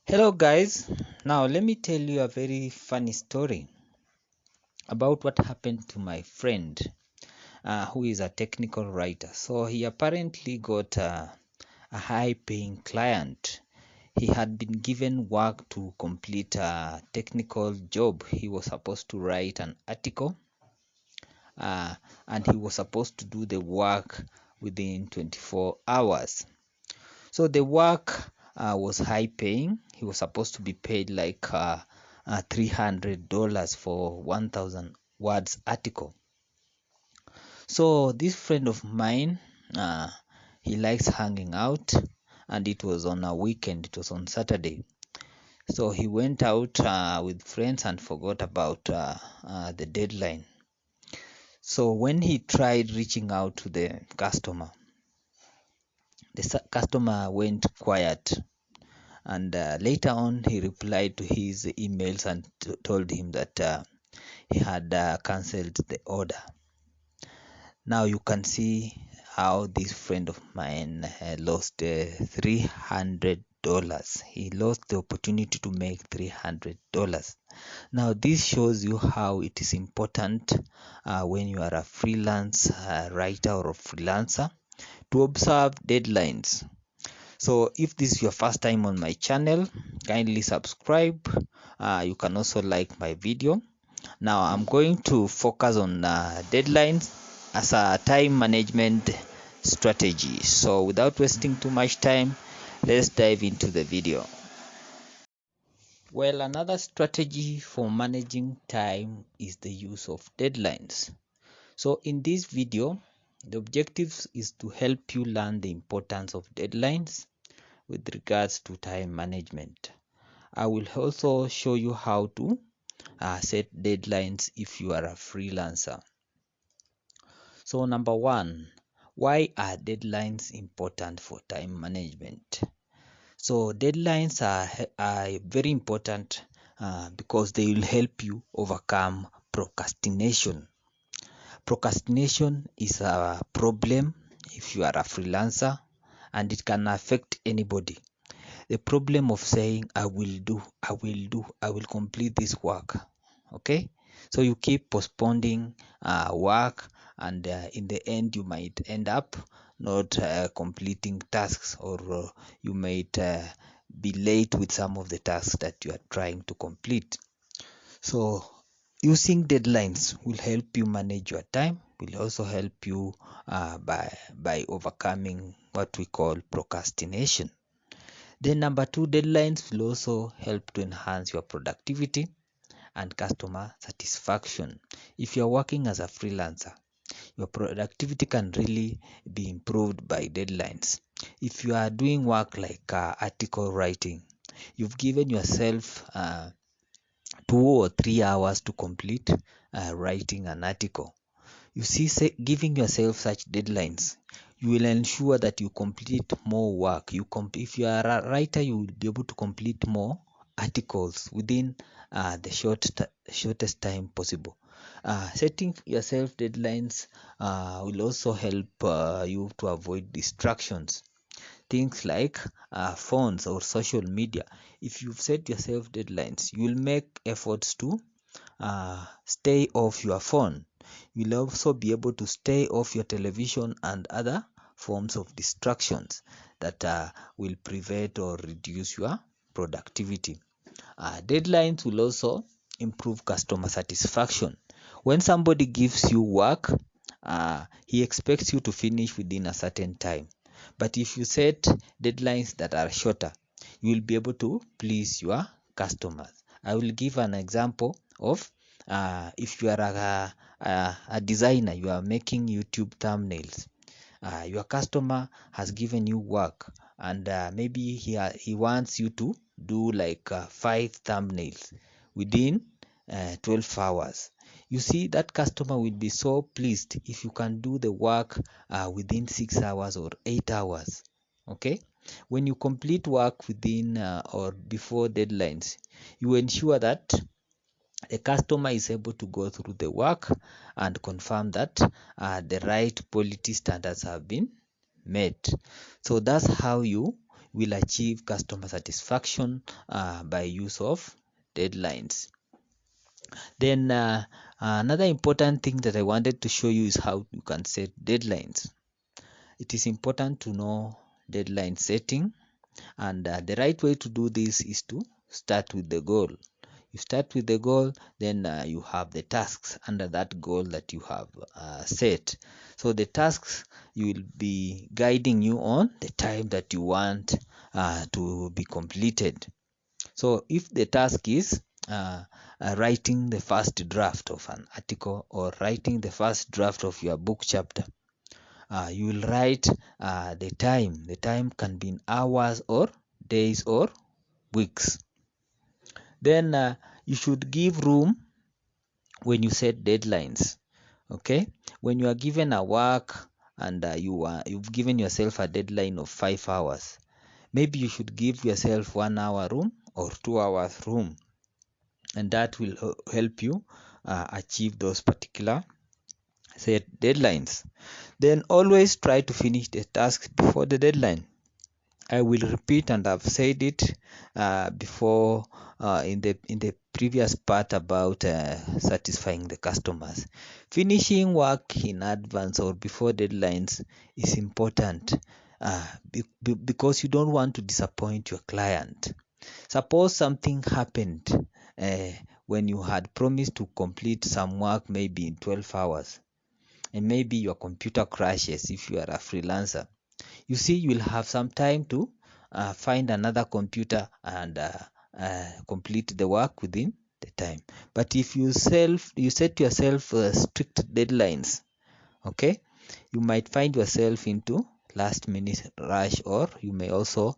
Hello guys, now let me tell you a very funny story about what happened to my friend who is a technical writer. So he apparently got a high paying client. He had been given work to complete a technical job. He was supposed to write an article uh, and he was supposed to do the work within 24 hours. So the work was high paying. He was supposed to be paid like $300 for 1,000 words article. So this friend of mine, uh, he likes hanging out, and it was on a weekend. It was on Saturday. So he went out with friends and forgot about the deadline. So when he tried reaching out to the customer, the customer went quiet. And later on, he replied to his emails and told him that he had cancelled the order. Now you can see how this friend of mine lost $300. He lost the opportunity to make $300. Now this shows you how it is important when you are a freelance writer or a freelancer to observe deadlines. So if this is your first time on my channel, kindly subscribe. You can also like my video. Now I'm going to focus on deadlines as a time management strategy. So without wasting too much time, let's dive into the video. Well, another strategy for managing time is the use of deadlines. So in this video, the objective is to help you learn the importance of deadlines with regards to time management. I will also show you how to set deadlines if you are a freelancer. So number one, why are deadlines important for time management? So deadlines are very important because they will help you overcome procrastination. Procrastination is a problem if you are a freelancer, and it can affect anybody. The problem of saying I will complete this work. Okay, so you keep postponing work, and in the end you might end up not completing tasks, or you might be late with some of the tasks that you are trying to complete. So using deadlines will help you manage your time, will also help you by overcoming what we call procrastination. Then number two, deadlines will also help to enhance your productivity and customer satisfaction. If you're working as a freelancer, your productivity can really be improved by deadlines. If you are doing work like article writing, you've given yourself 2 or 3 hours to complete writing an article. You see, giving yourself such deadlines, you will ensure that you complete more work. If you are a writer, you will be able to complete more articles within the shortest time possible. Setting yourself deadlines will also help you to avoid distractions. Things like phones or social media. If you've set yourself deadlines, you will make efforts to stay off your phone. You'll also be able to stay off your television and other forms of distractions that will prevent or reduce your productivity. Deadlines will also improve customer satisfaction. When somebody gives you work, he expects you to finish within a certain time. But if you set deadlines that are shorter, you will be able to please your customers. I will give an example of if you are a designer, you are making YouTube thumbnails. Your customer has given you work, and maybe he wants you to do like 5 thumbnails within 12 hours. You see, that customer will be so pleased if you can do the work within 6 hours or 8 hours. Okay, when you complete work within or before deadlines, you ensure that the customer is able to go through the work and confirm that the right quality standards have been met. So that's how you will achieve customer satisfaction by use of deadlines. Then another important thing that I wanted to show you is how you can set deadlines. It is important to know deadline setting, and the right way to do this is to start with the goal. You start with the goal, then you have the tasks under that goal that you have set. So the tasks will be guiding you on the time that you want to be completed. So if the task is writing the first draft of an article or writing the first draft of your book chapter, you will write the time. The time can be in hours or days or weeks. Then you should give room when you set deadlines. Okay, when you are given a work and you've given yourself a deadline of 5 hours, maybe you should give yourself 1 hour room or 2 hours room, and that will help you achieve those particular set deadlines. Then always try to finish the task before the deadline. I will repeat, and I've said it before in the previous part about satisfying the customers. Finishing work in advance or before deadlines is important because you don't want to disappoint your client. Suppose something happened when you had promised to complete some work maybe in 12 hours, and maybe your computer crashes if you are a freelancer. You see, you will have some time to find another computer and complete the work within the time. But if you set yourself strict deadlines, okay, you might find yourself into last minute rush, or you may also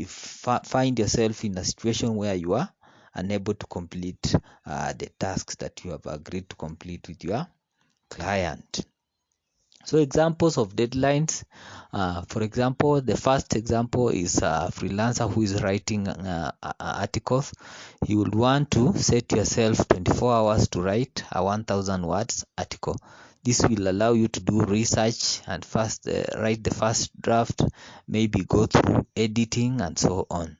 find yourself in a situation where you are unable to complete the tasks that you have agreed to complete with your client. So examples of deadlines, for example, the first example is a freelancer who is writing articles. You would want to set yourself 24 hours to write a 1000 words article. This will allow you to do research and first write the first draft, maybe go through editing and so on.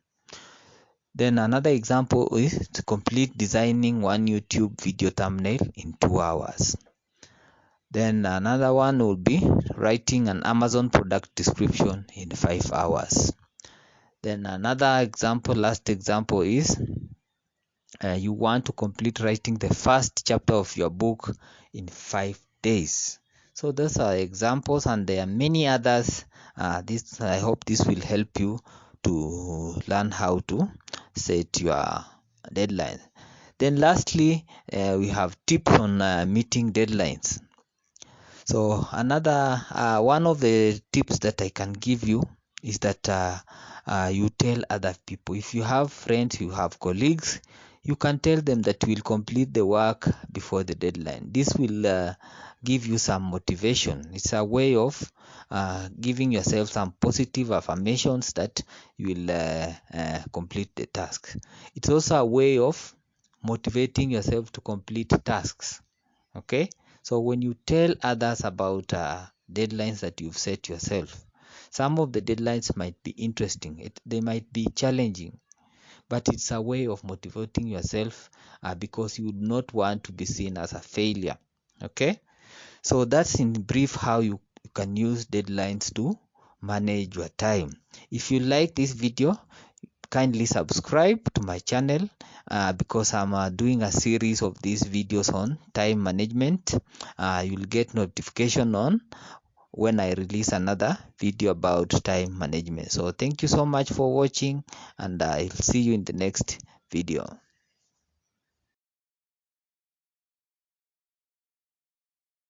Then another example is to complete designing one YouTube video thumbnail in 2 hours. Then another one will be writing an Amazon product description in 5 hours. Then another example, last example is you want to complete writing the first chapter of your book in 5 days. So those are examples, and there are many others. I hope this will help you to learn how to set your deadline. Then lastly, we have tips on meeting deadlines. So another one of the tips that I can give you is that you tell other people. If you have friends, you have colleagues, you can tell them that you will complete the work before the deadline. This will give you some motivation. It's a way of giving yourself some positive affirmations that you will complete the task. It's also a way of motivating yourself to complete tasks. Okay, so when you tell others about deadlines that you've set yourself, some of the deadlines might be interesting, they might be challenging, but it's a way of motivating yourself because you would not want to be seen as a failure. Okay, so that's in brief how you can use deadlines to manage your time. If you like this video, kindly subscribe to my channel because I'm doing a series of these videos on time management. You'll get notification on when I release another video about time management. So thank you so much for watching, and I'll see you in the next video.